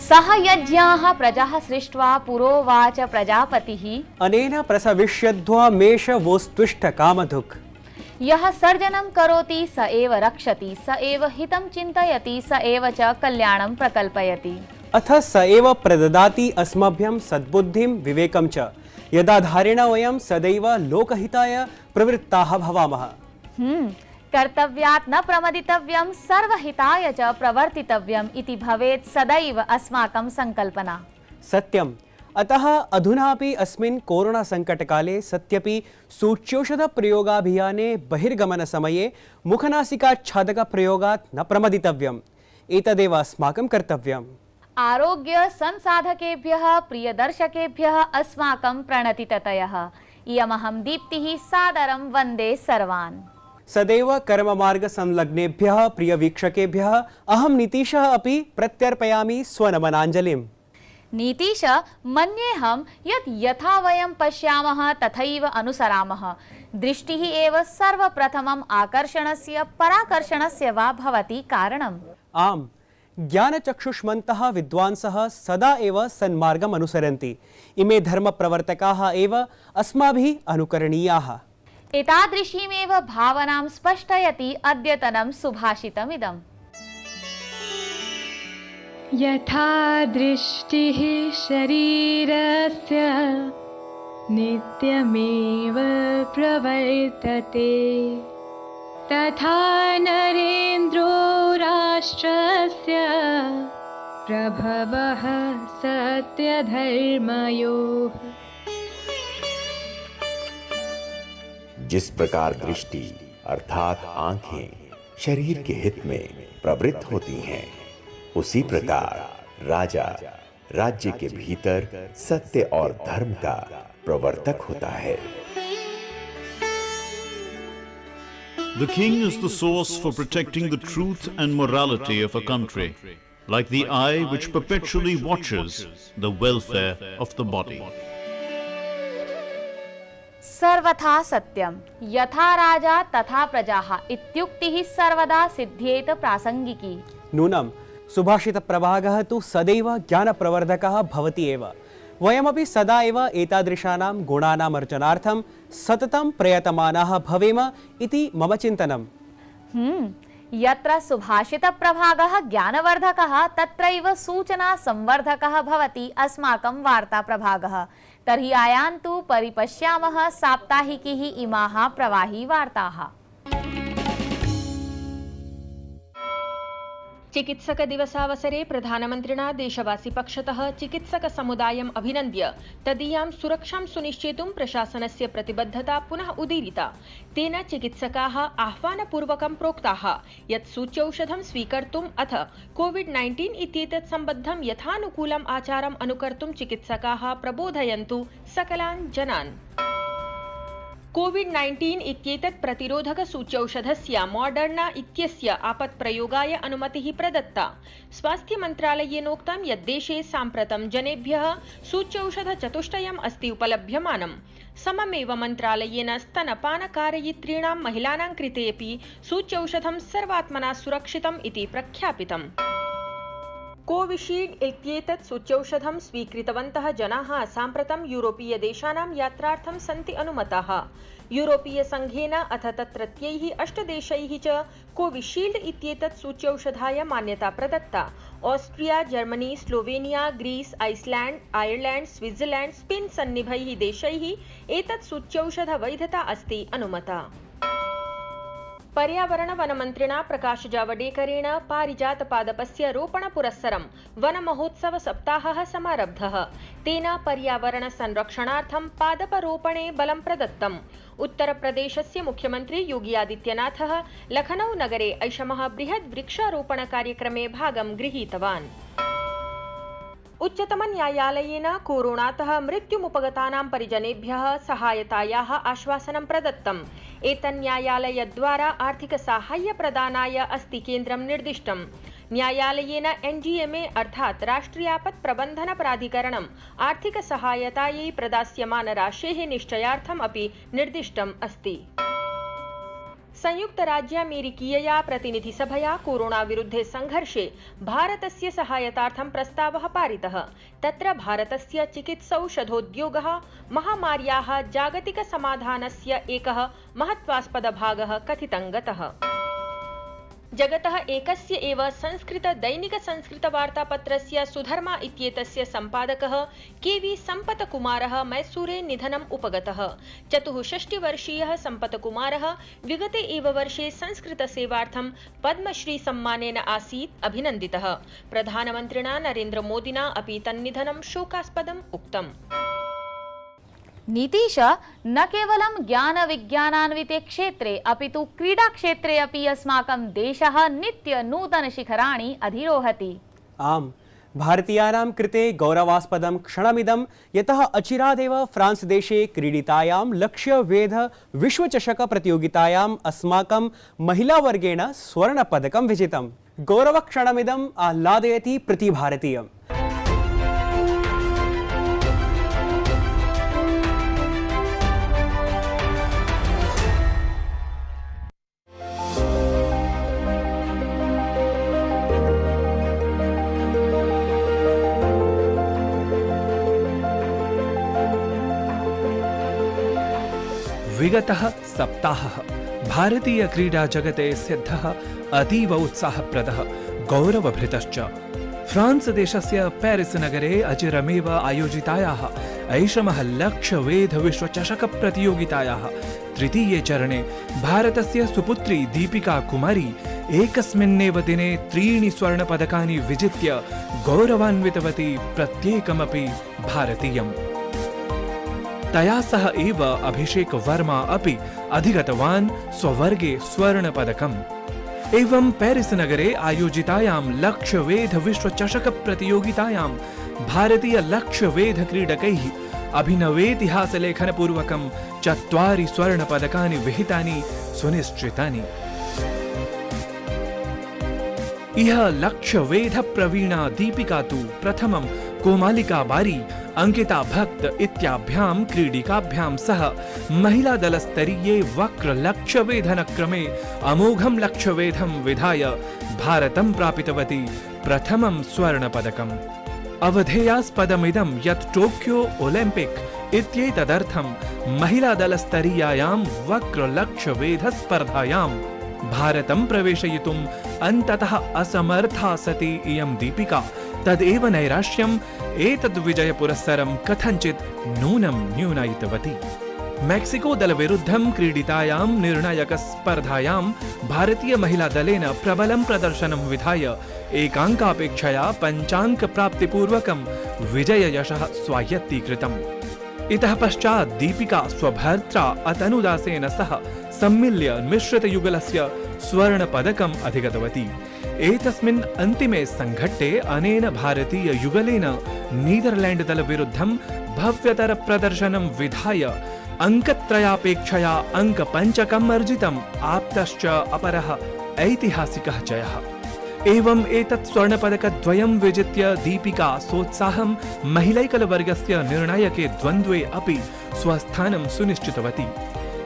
सह यज्ञाः प्रजाः सृष्ट्वा पुरोवाच प्रजापतिः अनेन प्रसविष्यध्वा मेषवोस्त्विष्ट कामधुक्। यः सर्जनं करोति स एव रक्षति, स एव हितं चिन्तयति, स एव च कल्याणं प्रकल्पयति। अथ स एव प्रददाति अस्मभ्यं सद्बुद्धिं विवेकं च, यदा धारेण वयं सदैव लोकहिताय प्रवृत्ताः भवामः। कर्तव्यात् न प्रमदितव्यं, सर्वहिताय च प्रवर्तितव्यम् इति भवेत् सदैव अस्माकं संकल्पना। सत्यम्। अतः अधुनापि अस्मिन् कोरोना संकटकाले सत्यपि सूच्यौषध प्रयोगाभियाने बहिर्गमनसमये मुखनासिकाच्छादकप्रयोगात् न प्रमदितव्यम्। एतदेव अस्माकं कर्तव्यम्। आरोग्य संसाधकेभ्यः प्रियदर्शकेभ्यः अस्माकं प्रणतिततयः। इयमहं दीप्तिः सादरं वन्दे सर्वान्। सदैव कर्ममार्ग संलग्नेभ्यः प्रियवीक्षकेभ्यः अहं नीतीशः अपि प्रत्यर्पयामि स्वनमनाञ्जलिम्। नीतीश, मन्येऽहं यत् यथा वयं पश्यामः तथैव अनुसरामः। दृष्टिः एव सर्वप्रथमम् आकर्षणस्य पराकर्षणस्य वा भवति कारणम्। आम्, ज्ञानचक्षुष्मन्तः विद्वांसः सदा एव सन्मार्गम् अनुसरन्ति। इमे धर्मप्रवर्तकाः एव अस्माभिः अनुकरणीयाः। एतादृशीमेव भावनां स्पष्टयति अद्यतनं सुभाषितमिदम्। यथा दृष्टिः शरीरस्य नित्यमेव प्रवर्तते, तथा नरेन्द्रो राष्ट्रस्य प्रभवः सत्यधर्मयोः। जिस प्रकार दृष्टि अर्थात आंखें शरीर के हित में प्रवृत्त होती हैं, उसी प्रकार राजा राज्य के भीतर सत्य और धर्म का प्रवर्तक होता है। The king is the source for protecting the truth and morality of a country, like the eye which perpetually watches the welfare of the body. सर्वथा सत्यं, यथा राजा तथा प्रजाः इत्युक्तिः सर्वदा सिद्ध्येत प्रासंगिकी। नूनं सुभाषितप्रभागः तु सदैव ज्ञानप्रवर्धकः भवति एव। वयमपि सदा एव एतादृशानां गुणानाम् अर्जनार्थं सततं प्रयतमानाः भवेम इति मम चिन्तनम्। यत्र सुभाषितप्रभागः ज्ञानवर्धकः तत्रैव सूचना संवर्धकः भवति अस्माकं वार्ताप्रभागः। तर्हि आयान्तु परिपश्यामः साप्ताहिकीः इमाः प्रवाही वार्ताः। चिकित्सक दिवसावसरे प्रधानमन्त्रिणा देशवासी पक्षतः चिकित्सक समुदायम् अभिनन्द्य तदीयां सुरक्षां सुनिश्चेतुं प्रशासनस्य प्रतिबद्धता पुनः उदीरिता। तेन चिकित्सकाः आह्वानपूर्वकं प्रोक्ताः यत् सूच्यौषधं स्वीकर्तुम् अथ कोविड-19 इत्येतत् सम्बद्धं यथानुकूलम् आचारम् अनुकर्तुं चिकित्सकाः प्रबोधयन्तु सकलान् जनान्। कोविड-19 इत्येतत् प्रतिरोधक सूच्यौषधस्य मॉडर्ना इत्यस्य आपत्प्रयोगाय अनुमतिः प्रदत्ता। स्वास्थ्य मन्त्रालयेनोक्तं यत् देशे साम्प्रतं जनेभ्यः सूच्यौषधचतुष्टयम् अस्ति उपलभ्यमानम्। सममेव मन्त्रालयेन स्तनपानकारयित्रीणां महिलानां कृतेऽपि सूच्यौषधं सर्वात्मना सुरक्षितम् इति प्रख्यापितम्। कोविशील्ड इत्येतत् सूच्यौषधं स्वीकृतवन्तः जनाः साम्प्रतं यूरोपीयदेशानां यात्रार्थं सन्ति अनुमताः। यूरोपीयसङ्घेन अथ तत्रत्यैः 8 देशैः च कोविशील्ड इत्येतत् सूच्यौषधाय मान्यता प्रदत्ता। Austria, Germany, Slovenia, Greece, Iceland, Ireland, Switzerland, Spain सन्निभैः देशैः एतत् सूच्यौषध वैधता अस्ति अनुमता। पर्यावरण वन मन्त्रिणा प्रकाश जावडेकरेण पारिजातपादपस्य रोपणपुरस्सरं वन महोत्सव सप्ताहः समारब्धः। तेन पर्यावरण संरक्षणार्थं पादपरोपणे बलं प्रदत्तम्। उत्तरप्रदेशस्य मुख्यमन्त्री योगी आदित्यनाथः लखनऊ नगरे ऐषमः बृहद् वृक्षारोपण कार्यक्रमे भागं गृहीतवान्। उच्चतम न्यायालयेन कोरोनातः मृत्युमुपगतानां परिजनेभ्यः सहायतायाः आश्वासनं प्रदत्तम्। एतन्न्यायालयद्वारा आर्थिकसाहाय्यप्रदानाय अस्ति केन्द्रं निर्दिष्टम्। न्यायालयेन एनडीएमए अर्थात् राष्ट्रियापत्प्रबन्धनप्राधिकरणम् आर्थिकसहायतायै प्रदास्यमानराशेः निश्चयार्थम् अपि निर्दिष्टम् अस्ति। संयुक्तराज्यामेरिकीयया प्रतिनिधिसभया कोरोनाविरुद्धे संघर्षे भारतस्य सहायतार्थं प्रस्तावः पारितः। तत्र भारतस्य चिकित्सौषधोद्योगः महामार्याः जागतिकसमाधानस्य एकः महत्वास्पदभागः कथितं गतः। जगतः एकस्य एव संस्कृतवार्तापत्रस्य सुधर्मा इत्येतस्य सम्पादकः केवी सम्पतकुमारः मैसूरे निधनम् उपगतः। 64-वर्षीयः सम्पतकुमारः विगते एव वर्षे संस्कृतसेवार्थं पद्मश्री सम्मानेन आसीत् अभिनन्दितः। प्रधानमन्त्रिणा नरेन्द्रमोदिना अपि तन्निधनं शोकास्पदम् उक्तम्। नीतीश न केवलं ज्ञानविज्ञानान्विते क्षेत्रे अपितु क्रीडाक्षेत्रे अपि अस्माकं देशः नित्य नूतनशिखराणि अधिरोहति। आम्, भारतीयानां कृते गौरवास्पदं क्षणमिदं यतः अचिरादेव फ्रांस् देशे क्रीडितायां लक्ष्यवेध विश्वचषकप्रतियोगितायाम् अस्माकं महिलावर्गेण स्वर्णपदकं विजितं। गौरवक्षणमिदम् आह्लादयति प्रतिभारतीयम्। विगतः सप्ताहः भारतीय क्रीडा जगते सिद्धः अतीव उत्साहप्रदः गौरवभृतश्च। फ्रांस् देशस्य पेरिस् नगरे अचिरमेव आयोजितायाः ऐषमः लक्ष्यवेध विश्वचषक प्रतियोगितायाः तृतीये चरणे भारतस्य सुपुत्री दीपिका कुमारी एकस्मिन्नेव दिने 3 स्वर्णपदकानि विजित्य गौरवान्वितवती प्रत्येकमपि भारतीयम्। तया सह एव अभिषेक वर्मा अपि अधिगतवान् स्ववर्गे स्वर्णपदकम्। एवं पेरिस् नगरे आयोजितायां लक्ष्यवेध विश्वचषक प्रतियोगितायां भारतीय लक्ष्यवेध क्रीडकैः अभिनवेतिहासलेखनपूर्वकं 4 स्वर्णपदकानि विहितानि सुनिश्चितानि। इह लक्ष्यवेध प्रवीणा दीपिका तु प्रथमं कोमालिका बारी, अंकिता भक्त इत्याभ्यां क्रीडिकाभ्यां सह महिलादलस्तरीये वक्र लक्ष्यवेधनक्रमे अमोघं लक्ष्यवेधं विधाय भारतं प्रापितवती प्रथमं स्वर्णपदकम्। अवधेयास्पदमिदं यत् टोक्यो ओलिम्पिक् इत्येतदर्थं महिलादलस्तरीयायां वक्र लक्ष्यवेधस्पर्धायां भारतं प्रवेशयितुम् अन्ततः असमर्था सती इयं दीपिका तदेव नैराश्यम् एतद्विजयपुरस्सरं कथञ्चित् नूनं न्यूनायितवती। मेक्सिको दलविरुद्धं क्रीडितायां निर्णायकस्पर्धायां भारतीय महिलादलेन प्रबलं प्रदर्शनं विधाय एकाङ्कापेक्षया 5 अङ्कप्राप्तिपूर्वकं विजययशः स्वायत्तीकृतम्। इतः पश्चात् दीपिका स्वभर्त्रा अतनुदासेन सह सम्मिल्य मिश्रितयुगलस्य स्वर्णपदकम् अधिगतवती। एतस्मिन् अन्तिमे संघट्टे अनेन भारतीय युगलेन नीदरलैंड दलविरुद्धं भव्यतर प्रदर्शनं विधाय अंकत्रयापेक्षया अंकपञ्चकम् अर्जितम्। आप्तश्च अपरः ऐतिहासिकः जयः। एवं एतत् स्वर्णपदकद्वयं विजित्य दीपिका सोत्साहं महिलैकलवर्गस्य निर्णायके द्वन्द्वे अपि स्वस्थानं सुनिश्चितवती।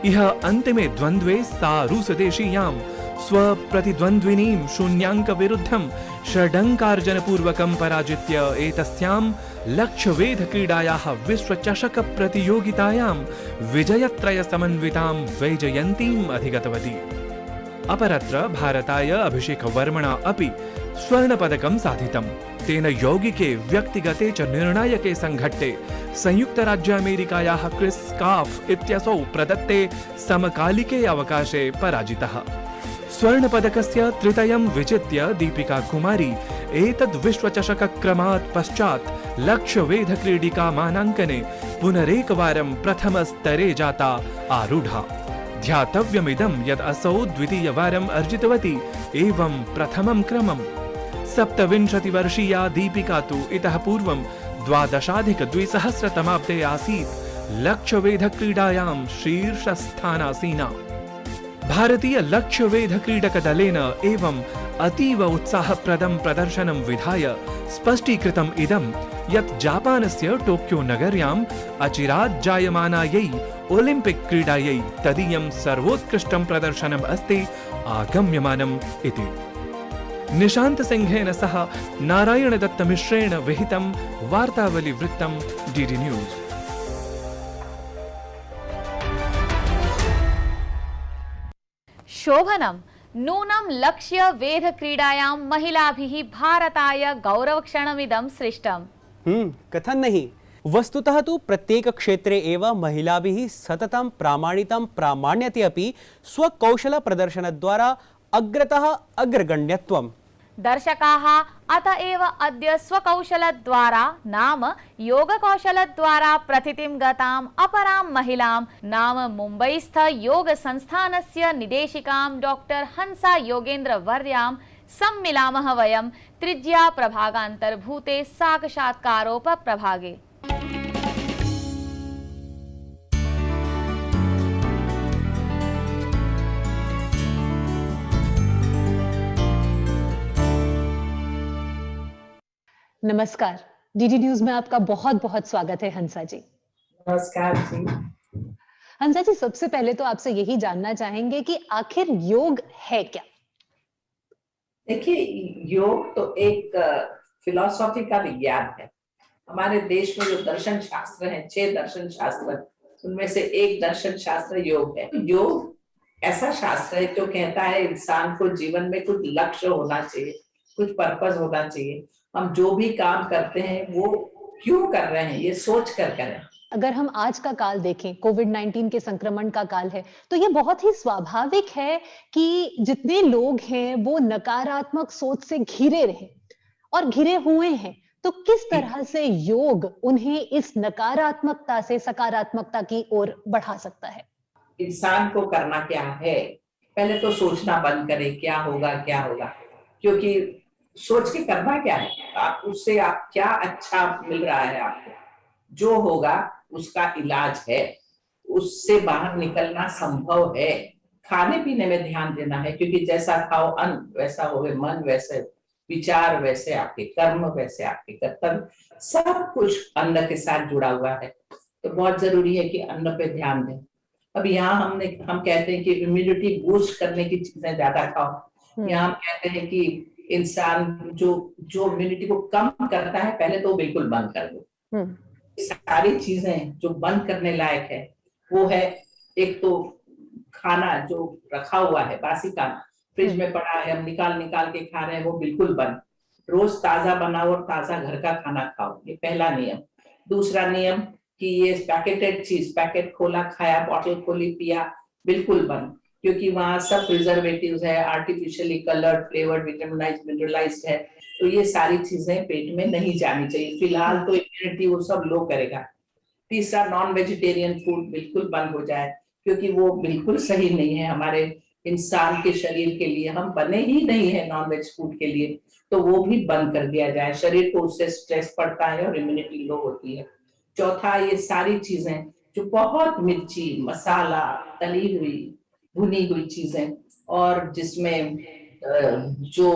इह अन्तिमे द्वन्द्वे सा रूसदेशीयां स्वप्रतिद्वन्द्विनीं 0 विरुद्धं 6 अंकार्जनपूर्वकं पराजित्य एतस्यां लक्ष्यवेध क्रीडायाः विश्वचषक प्रतियोगितायां विजयत्रयसमन्वितां वैजयन्तीम् अधिगतवती। अपरत्र भारताय अभिषेक वर्मणा अपि स्वर्णपदकं साधितम्। तेन यौगिके व्यक्तिगते च निर्णायके संघट्टे संयुक्तराज्यामेरिकायाः क्रिस् काफ् इत्यसौ प्रदत्ते समकालिके अवकाशे पराजितः। स्वर्णपदकस्य तृतीयं विजित्य दीपिका कुमारी एतद् विश्वचषकक्रमात् पश्चात् लक्ष्यवेध क्रीडिका मानाङ्कने पुनरेकवारं प्रथमस्तरे जाता आरूढा। ध्यातव्यमिदं यत् असौ द्वितीयवारम् अर्जितवती एवं प्रथमं क्रमम्। 27-वर्षीया दीपिका तु इतः पूर्वं 12-2000 आसीत् लक्ष्यवेध क्रीडायां शीर्षस्थानासीना। भारतीय लक्ष्यवेध क्रीडकदलेन एवं अतीव उत्साहप्रदं प्रदर्शनं विधाय स्पष्टीकृतम् इदं यत् जापानस्य टोक्यो नगर्याम् अचिरात् जायमानायै ओलिम्पिक् क्रीडायै तदीयं सर्वोत्कृष्टं प्रदर्शनम् अस्ति आगम्यमानम् इति। निशान्त सिंहेन सह नारायणदत्तमिश्रेण विहितं वार्तावलीवृत्तं डीडी न्यूज़। शोभनं नूनं लक्ष्य वेध क्रीडायां महिलाभिः भारताय गौरवक्षणमिदं सृष्टम्। कथन नहीं, वस्तुतः तु प्रत्येक क्षेत्रे एव महिलाभिः सततं प्रामाणितं प्रामाण्यते अपि स्वकौशल प्रदर्शनद्वारा अग्रतः अग्रगण्यत्वम्। दर्शकाः अत एव अद्य स्वकौशलद्वारा नाम योगकौशलद्वारा प्रथितिं गताम् अपरां महिलां नाम मुम्बईस्थ योगसंस्थानस्य निदेशिकां डॉक्टर हंसा योगेन्द्र वर्यां सम्मिलामः वयं त्रिज्या प्रभागान्तर्भूते साक्षात्कारोपप्रभागे। नमस्कार, डीडी न्यूज में आपका बहुत बहुत स्वागत है हंसा जी। नमस्कार जी। हंसा जी, सबसे पहले तो आपसे यही जानना चाहेंगे कि आखिर योग है क्या? देखिए, योग तो एक फिलॉसफी का विज्ञान है। हमारे देश में जो दर्शन शास्त्र हैं, 6 दर्शन शास्त्र, उनमें से एक दर्शन शास्त्र योग है। योग ऐसा शास्त्र है जो कहता है इंसान को जीवन में कुछ लक्ष्य होना चाहिए, कुछ पर्पस होना चाहिए। हम जो भी काम करते हैं वो क्यों कर रहे हैं, ये सोच कर करें। अगर हम आज का काल देखें, कोविड-19 के संक्रमण का काल है, तो ये बहुत ही स्वाभाविक है कि जितने लोग हैं वो नकारात्मक सोच से घिरे रहे और घिरे हुए हैं। तो किस तरह से योग उन्हें इस नकारात्मकता से सकारात्मकता की ओर बढ़ा सकता है? इंसान को करना क्या है, पहले तो सोचना बंद करें क्या होगा क्या होगा, क्योंकि सोच के करना क्या है, आप उससे आप क्या अच्छा मिल रहा है, आपको जो होगा उसका इलाज है, उससे बाहर निकलना संभव है। खाने पीने में ध्यान देना है, क्योंकि जैसा खाओ अन्न वैसा होवे मन, वैसे विचार वैसे आपके कर्म, वैसे आपके कर्तव्य, सब कुछ अन्न के साथ जुड़ा हुआ है। तो बहुत जरूरी है कि अन्न पे ध्यान दें। अब यहाँ हम कहते हैं कि इम्यूनिटी बूस्ट करने की चीजें ज्यादा खाओ। यहाँ हम कहते हैं कि इंसान जो इम्यूनिटी को कम करता है पहले तो बिल्कुल बंद कर दो। सारी चीजें जो बंद करने लायक है वो है, एक तो खाना जो रखा हुआ है, बासी खाना फ्रिज में पड़ा है, हम निकाल के खा रहे हैं, वो बिल्कुल बंद। रोज ताजा बनाओ और ताजा घर का खाना खाओ, ये पहला नियम। दूसरा नियम कि ये पैकेटेड चीज, पैकेट खोला खाया, बॉटल खोली पिया, बिल्कुल बंद, क्योंकि वहां सब प्रिजर्वेटिव्स है, आर्टिफिशियली कलर्ड, फ्लेवर्ड, विटामिनाइज्ड, मिनरलाइज्ड है। तो ये सारी चीजें पेट में नहीं जानी चाहिए। फिलहाल तो इम्यूनिटी वो सब लो करेगा। तीसरा, नॉन वेजिटेरियन फूड बिल्कुल बंद हो जाए, क्योंकि वो बिल्कुल सही नहीं है हमारे इंसान के शरीर के लिए। हम बने ही नहीं है नॉन वेज फूड के लिए, तो वो भी बंद कर दिया जाए। शरीर को उससे स्ट्रेस पड़ता है और इम्यूनिटी लो होती है। चौथा, ये सारी चीजें जो बहुत मिर्ची, मसाला, तली हुई, भुनी हुई चीजें, और जिसमें जो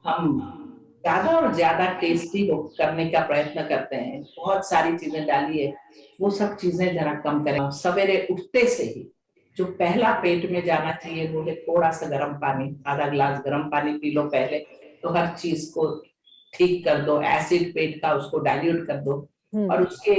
हम ज्यादा और ज्यादा टेस्टी करने का प्रयत्न करते हैं, बहुत सारी चीजें डाली है, वो सब चीजें जरा कम करें। सवेरे उठते से ही जो पहला पेट में जाना चाहिए वो है थोड़ा सा गर्म पानी, आधा गिलास गर्म पानी पी लो पहले, तो हर चीज को ठीक कर दो। एसिड पेट का उसको डाइल्यूट कर दो, और उसके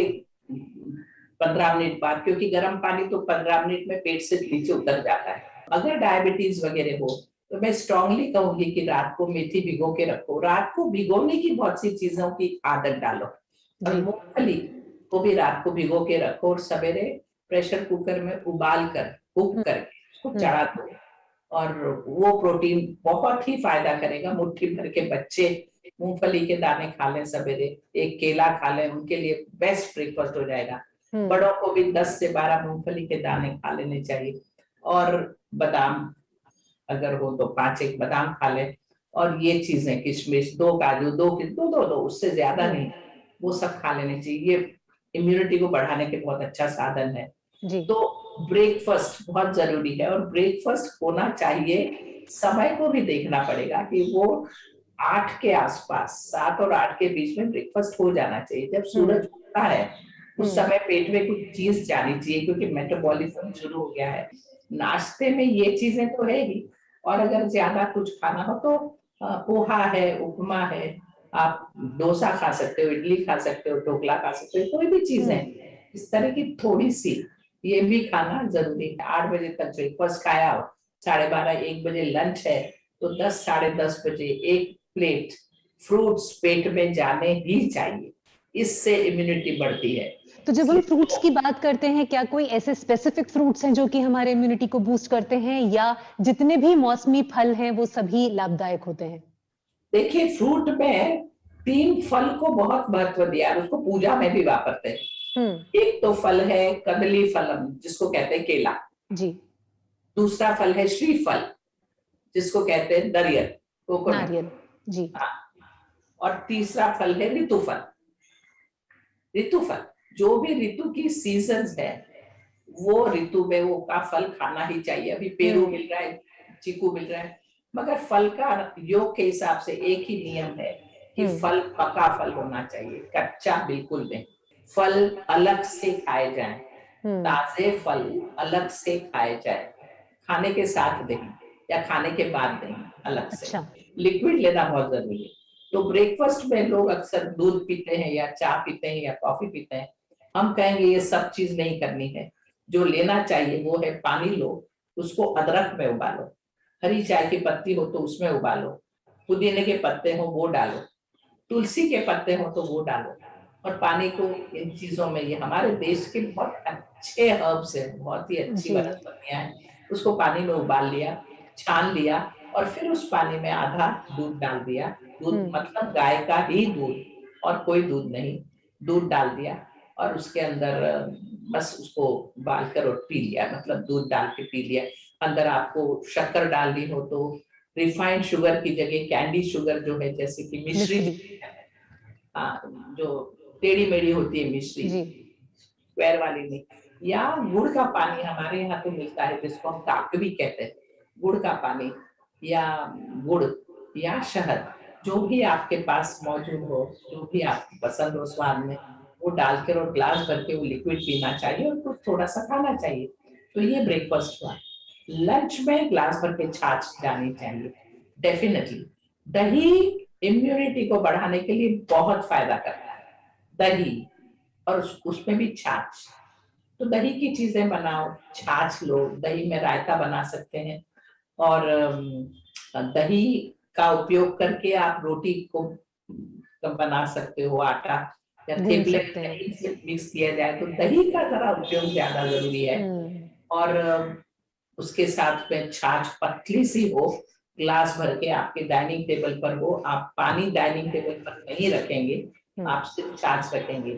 15 मिनट बाद, क्योंकि गर्म पानी तो 15 मिनट में पेट से नीचे उतर जाता है। अगर डायबिटीज वगैरह हो तो मैं स्ट्रांगली कहूंगी कि रात को मेथी भिगो के रखो। रात को भिगोने की बहुत सी चीजों की आदत डालो। और मूंगफली को भी रात को भिगो के रखो और सवेरे प्रेशर कुकर में उबाल कर कुक करके उसको चढ़ा दो, और वो प्रोटीन बहुत ही फायदा करेगा। मुट्ठी भर के बच्चे मूंगफली के दाने खा लें सवेरे, एक केला खा लें, उनके लिए बेस्ट ब्रेकफास्ट हो जाएगा। बड़ों को भी 10 से 12 मूंगफली के दाने खा लेने चाहिए, और बादाम अगर हो तो 5-1 बादाम खा लें, और ये चीजें किशमिश, 2 काजू, 2 उससे ज्यादा नहीं, वो सब खा लेने चाहिए। ये इम्यूनिटी को बढ़ाने के बहुत अच्छा साधन है जी। तो ब्रेकफास्ट बहुत जरूरी है, और ब्रेकफास्ट होना चाहिए। समय को भी देखना पड़ेगा कि वो 8 के आसपास, 7 और 8 के बीच में ब्रेकफास्ट हो जाना चाहिए। जब सूरज उगता है उस समय पेट में कुछ चीज जानी चाहिए, क्योंकि मेटाबॉलिज्म शुरू हो गया है। नाश्ते में ये चीजें तो है ही, और अगर ज्यादा कुछ खाना हो तो पोहा है, उपमा है, आप डोसा खा सकते हो, इडली खा सकते हो, ढोकला खा सकते हो, कोई भी चीज है इस तरह की थोड़ी सी ये भी खाना जरूरी है। 8 बजे तक ब्रेकफास्ट खाया हो, 12:30 1 बजे लंच है, तो 10 साढ़े 10 बजे एक प्लेट फ्रूट्स पेट में जाने ही चाहिए, इससे इम्यूनिटी बढ़ती है। तो जब हम फ्रूट्स की बात करते हैं, क्या कोई ऐसे स्पेसिफिक फ्रूट्स हैं जो कि हमारे इम्यूनिटी को बूस्ट करते हैं, या जितने भी मौसमी फल हैं वो सभी लाभदायक होते हैं? देखिए, फ्रूट में 3 फल को बहुत महत्व दिया है, उसको पूजा में भी वापरते हैं। एक तो फल है कदली फलम, जिसको कहते हैं केला जी। दूसरा फल है श्रीफल, जिसको कहते हैं नारियल जी। हाँ। और तीसरा फल है ऋतुफल। ऋतुफल जो भी ऋतु की सीजन्स है वो ऋतु में वो का फल खाना ही चाहिए। अभी पेरू मिल रहा है, चीकू मिल रहा है, मगर फल का योग के हिसाब से एक ही नियम है कि फल पका फल होना चाहिए, कच्चा बिल्कुल नहीं। फल अलग से खाए जाएं, ताजे फल अलग से खाए जाएं, खाने के साथ नहीं या खाने के बाद नहीं, अलग से। लिक्विड लेना बहुत जरूरी है। तो ब्रेकफास्ट में लोग अक्सर दूध पीते हैं या चाय पीते हैं या कॉफी पीते हैं। हम कहेंगे ये सब चीज नहीं करनी है। जो लेना चाहिए वो है पानी लो, उसको अदरक में उबालो, हरी चाय की पत्ती हो तो उसमें उबालो, पुदीने के पत्ते हो वो डालो, तुलसी के पत्ते हो तो वो डालो, और पानी को इन चीजों में, ये हमारे देश के बहुत अच्छे हर्ब्स है, बहुत ही अच्छी वनस्पतियां हैं, उसको पानी में उबाल लिया, छान लिया, और फिर उस पानी में आधा दूध डाल दिया। दूध मतलब गाय का ही दूध और कोई दूध नहीं, दूध डाल दिया और उसके अंदर बस उसको उबाल कर और पी लिया, मतलब दूध डाल के पी लिया। अंदर आपको शक्कर डालनी हो तो रिफाइंड शुगर की जगह कैंडी शुगर जो है, जैसे कि मिश्री जो टेढ़ी मेढ़ी होती है मिश्री, स्क्वायर वाली नहीं, या गुड़ का पानी हमारे यहाँ तो मिलता है जिसको हम काक भी कहते हैं, गुड़ का पानी या गुड़ या शहद, जो भी आपके पास मौजूद हो, जो भी आपको पसंद हो स्वाद में, वो डालकर और ग्लास भर के वो लिक्विड पीना चाहिए और कुछ थोड़ा सा खाना चाहिए। तो ये ब्रेकफास्ट हुआ। लंच में ग्लास भर के छाछ जानी चाहिए डेफिनेटली। दही इम्यूनिटी को बढ़ाने के लिए बहुत फायदा करता है, दही, और उसमें भी छाछ। तो दही की चीजें बनाओ, छाछ लो, दही में रायता बना सकते हैं, और दही का उपयोग करके आप रोटी को बना सकते हो, आटा या थेपले में मिक्स किया जाए तो दही का जरा उपयोग ज्यादा जरूरी है। और उसके साथ में छाछ पतली सी हो, ग्लास भर के आपके डाइनिंग टेबल पर हो। आप पानी डाइनिंग टेबल पर नहीं रखेंगे, आप सिर्फ छाछ रखेंगे।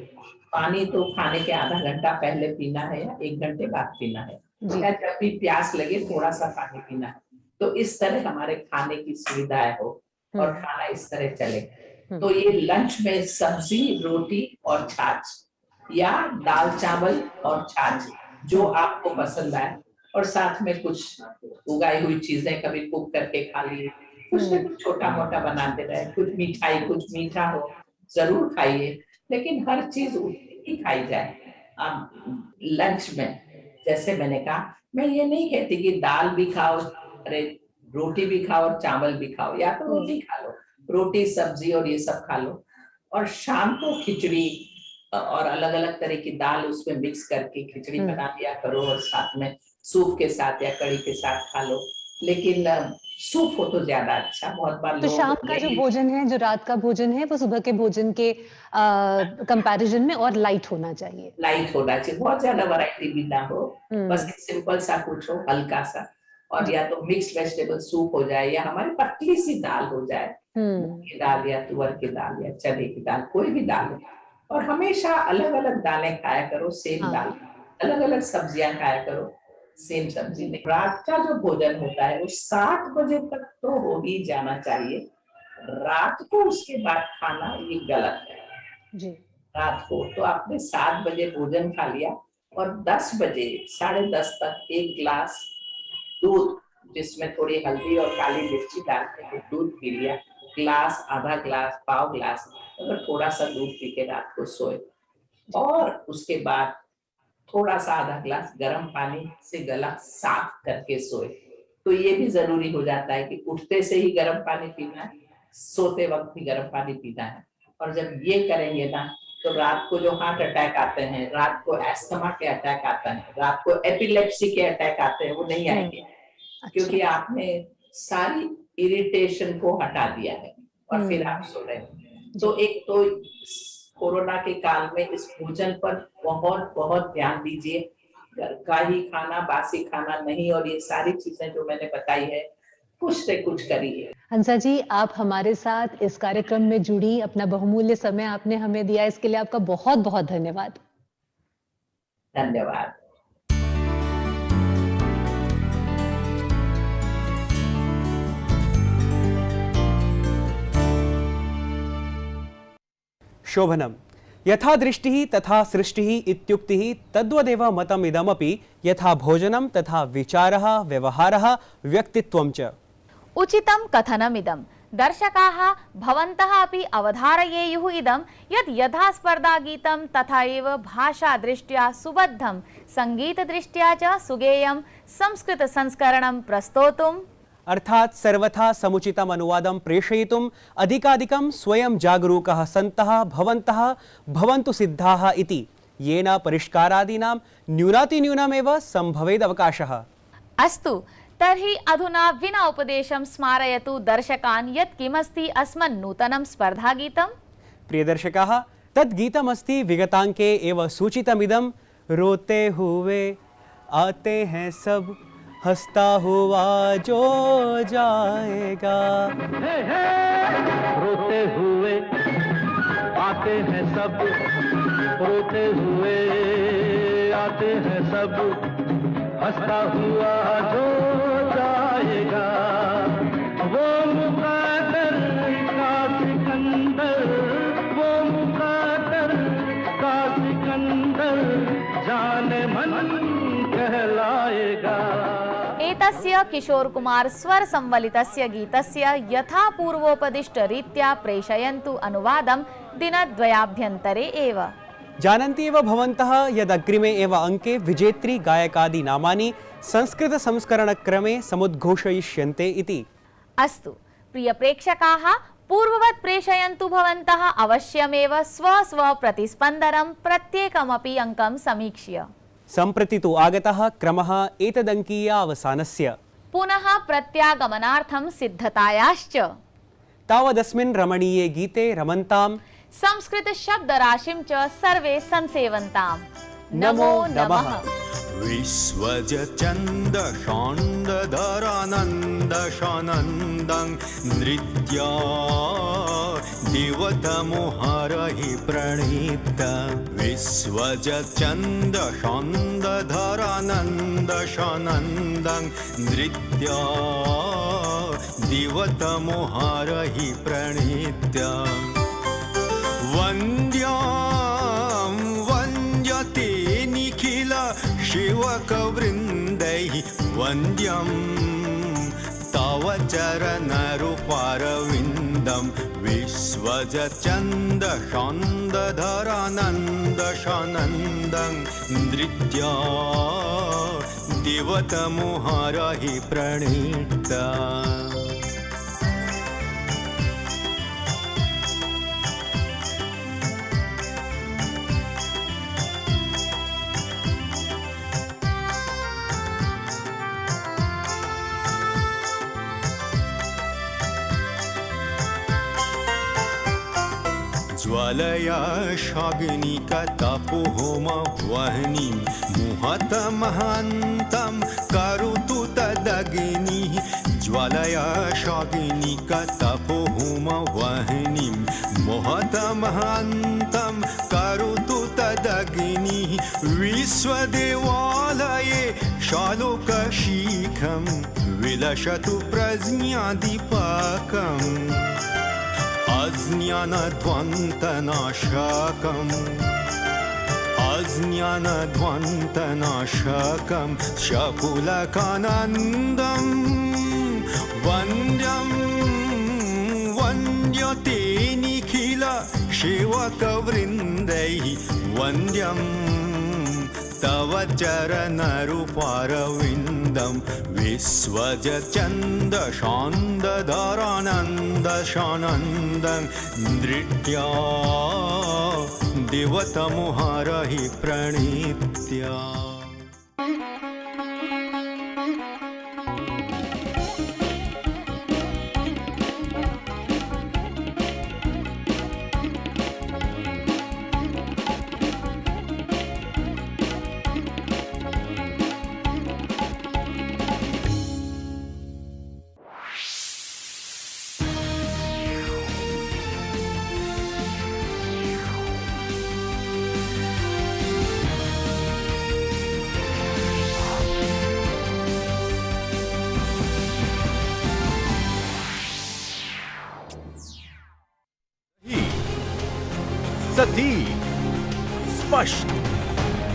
पानी तो खाने के आधा घंटा पहले पीना है या 1 घंटे बाद पीना है, या जब भी प्यास लगे थोड़ा सा पानी पीना है। तो इस तरह हमारे खाने की सुविधाएं हो और खाना इस तरह चले। तो ये लंच में सब्जी, रोटी और छाछ, या दाल चावल और छाछ, जो आपको पसंद आए, और साथ में कुछ उगाई हुई चीजें कभी कुक करके खा ली, कुछ न कुछ छोटा मोटा बनाते रहे, कुछ मिठाई, कुछ मीठा हो जरूर खाइए, लेकिन हर चीज ही खाई जाए। लंच में जैसे मैंने कहा, मैं ये नहीं कहती कि दाल भी खाओ, अरे रोटी भी खाओ और चावल भी खाओ, या तो रोटी खा लो, रोटी सब्जी और ये सब खा लो, और शाम को खिचड़ी और अलग अलग तरह की दाल उसमें मिक्स करके खिचड़ी बना दिया करो, और साथ में सूप के साथ या कड़ी के साथ खा लो। लेकिन सूप हो तो ज्यादा अच्छा। बहुत बार तो शाम का जो भोजन है, जो रात का भोजन है, वो सुबह के भोजन के कंपैरिजन में और लाइट होना चाहिए। लाइट होना चाहिए, बहुत ज्यादा वैरायटी भी ना हो, बस सिंपल सा कुछ हो, हल्का सा, और या तो मिक्स वेजिटेबल सूप हो जाए, या हमारी पतली सी दाल हो जाए, मूंग की दाल या तुअर की दाल या चने की दाल, कोई भी दाल हो। और हमेशा अलग अलग दालें खाया करो, सेम दाल, अलग अलग सब्जियां खाया करो, सेम सब्जी नहीं। रात का जो भोजन होता है वो 7 बजे तक तो हो ही जाना चाहिए। रात को उसके बाद खाना ये गलत है जी। रात को तो आपने 7 बजे भोजन खा लिया और 10 बजे, 10:30 तक 1 गिलास दूध, जिसमें थोड़ी हल्दी और काली मिर्ची डाल के दूध पी लिया, ग्लास, आधा ग्लास, पाव ग्लास अगर थोड़ा सा दूध पी के रात को सोए और उसके बाद थोड़ा सा आधा ग्लास गर्म पानी से गला साफ करके सोए, तो ये भी जरूरी हो जाता है कि उठते से ही गर्म पानी पीना है, सोते वक्त भी गर्म पानी पीना है। और जब ये करेंगे ना तो रात को जो हार्ट अटैक आते हैं, रात को एस्थमा के अटैक आते हैं, रात को एपिलेप्सी के अटैक आते हैं, वो नहीं आएंगे क्योंकि आपने सारी इरिटेशन को हटा दिया है और फिर आप सो रहे हैं। तो एक तो कोरोना के काल में इस भोजन पर बहुत बहुत ध्यान दीजिए, घर का ही खाना, बासी खाना नहीं, और ये सारी चीजें जो मैंने बताई है कुछ से कुछ करिए। हंसा जी, आप हमारे साथ इस कार्यक्रम में जुड़ी, अपना बहुमूल्य समय आपने हमें दिया, इसके लिए आपका बहुत बहुत धन्यवाद। धन्यवाद। शोभनम। यथा दृष्टिः तथा सृष्टिः इत्युक्तिः तद्वदेव मतमिदमपि, यथा भोजनं तथा विचारः व्यवहारः व्यक्तित्वं च। उचितं कथनमिदं। दर्शकाः भवन्तः अपि अवधारयेयुः इदं यत् यथा स्पर्धागीतं तथा एव भाषादृष्ट्या सुबद्धं, संगीतदृष्ट्या च सुगेयं संस्कृतसंस्करणं प्रस्तोतुं, अर्थात् सर्वथा समुचितम् अनुवादं प्रेषयितुम् अधिकाधिकं स्वयं जागरूकाः सन्तः भवन्तः भवन्तु सिद्धाः इति, येन परिष्कारादीनां न्यूनातिन्यूनमेव सम्भवेदवकाशः। अस्तु, तर्हि अधुना विना उपदेशं स्मारयतु दर्शकान् यत् किमस्ति अस्मन् नूतनं स्पर्धागीतम्। प्रियदर्शकाः, तद् गीतमस्ति विगताङ्के एव सूचितमिदं, रोते हुए आते हैं सब, हंसता हुआ जो जाएगा। रोते हुए आते हैं सब, रोते हुए आते हैं सब, हंसता हुआ जो जाएगा। वो मुक़द्दर का सिकंदर, वो मुक़द्दर का सिकंदर, जाने मन कहलाएगा। एतस्य किशोर कुमार स्वर संवलितस्य गीतस्य यथा पूर्वोपदिष्टरीत्या प्रेषयन्तु अनुवादं दिनद्वयाभ्यन्तरे एव। जानन्ति एव भवन्तः यद् अग्रिमे एव अंके विजेत्री गायकादि नामानि संस्कृत संस्करणक्रमे समुद्घोषयिष्यन्ते इति। अस्तु, प्रिय प्रेक्षकाः, पूर्ववत् प्रेषयन्तु भवन्तः अवश्यमेव स्व प्रतिस्पन्दनं प्रत्येकमपि अंकं समीक्ष्य। सम्प्रति तु आगतः क्रमः एतदङ्कीयावसानस्य। पुनः प्रत्यागमनार्थं सिद्धतायाश्च। तावदस्मिन् रमणीये गीते रमन्तां संस्कृत शब्दराशिं च सर्वे संसेवन्ताम्। नमो नमः। विश्वजचन्द षाण्डधरानन्द शानन्दं नृत्या दिवतमुहरहि प्रणीत। विश्वजचन्द षाण्डधरानन्द शानन्दं नृत्या दिवतमुहरहि प्रणीत। वन्द्यां वन्द्यते निखिल शिवकवृन्दैः, वन्द्यं तव चरणरूपारविन्दं। विश्वजचन्द षाण्डधरानन्द शानन्दं नृत्या दिवतमुहरहि प्रणीत। ज्वालया शाग्निकतपोहोमवह्निं मुहतमहन्तं करोतु तदग्निः। ज्वालया शाग्निकतपोहोमवह्निं मुहतमहन्तं करोतु तदग्निः। विश्वदेवालये शालोकशिखं विलसतु प्रज्ञादीपकम्। अज्ञानध्वन्तनाशकम्, अज्ञानध्वन्तनाशकं शकुलकानन्दं वन्द्यं वन्द्यं ते निखिल सेवकवृन्दैः वन्द्यं तव चरणरूपारविन्दं विश्वजचन्दशान्दधरानन्दशानन्दं नृत्या दिवतमुहरहि प्रणीत्या। सती स्पष्ट